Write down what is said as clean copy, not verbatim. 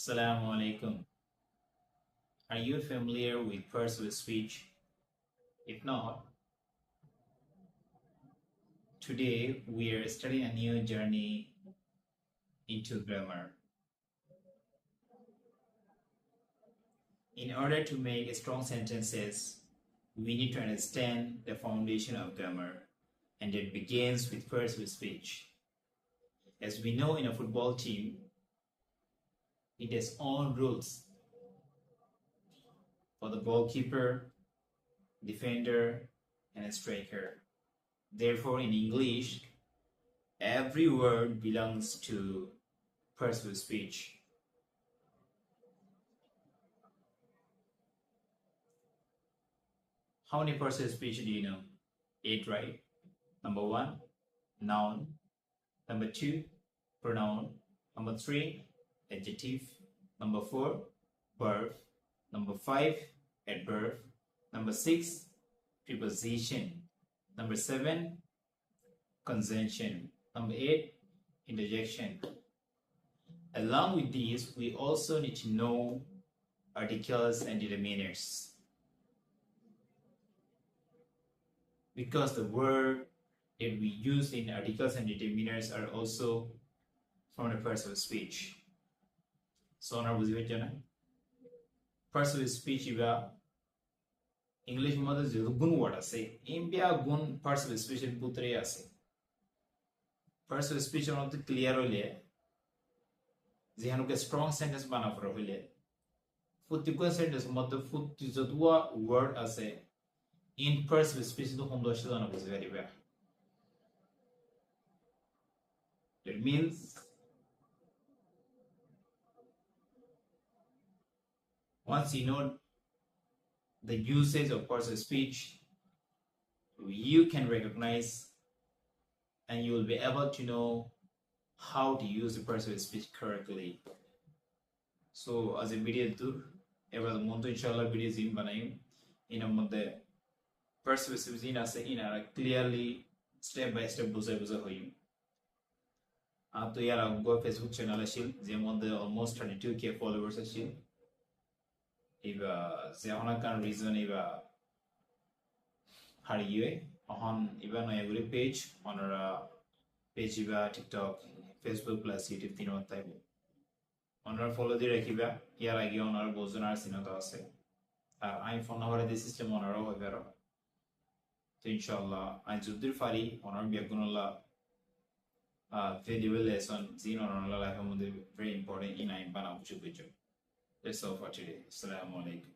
Assalamu alaikum. Are you familiar with persuasive speech? If not, today we are starting a new journey into grammar. In order to make strong sentences, we need to understand the foundation of grammar, and it begins with persuasive speech. As we know, in a football team, it has own rules for the goalkeeper, defender, and a striker. Therefore, in English, every word belongs to persuasive speech. How many persuasive speech do you know? 8, right? Number 1, noun. Number 2, pronoun. Number 3, adjective. Number 4, verb. Number 5, adverb. Number 6, preposition. Number 7, conjunction. Number 8, interjection. Along with these, we also need to know articles and determiners, because the word that we use in articles and determiners are also from the persuasive speech. So, now persuasive speech is English mother is gun word ase. India gun persuasive speech in putre ase. Persuasive speech on the clear ole. Zihanu ke strong sentence bana for ole. Futikwa sentence mother fut tizadua word ase. In persuasive speech the hondo shidana is very well. That means once you know the usage of persuasive speech, you can recognize and you will be able to know how to use the persuasive speech correctly. So, as a video tour, ever the monto inshallah videos in banayim in a month persuasive speech in a clearly step by step buza hoyim. To yara go Facebook channel ashil, zemon the almost 32K followers ashil. If the kind reason if haриয়ে on even every page on our page TikTok, Facebook plus YouTube तीनों type on our follow the rekiba here I on our bozonar sinata ase iPhone number the system on our over so inshallah I judir fari on our biagunola video lesson zin on our life very important in I'm bana that's all for today. Assalamu alaikum.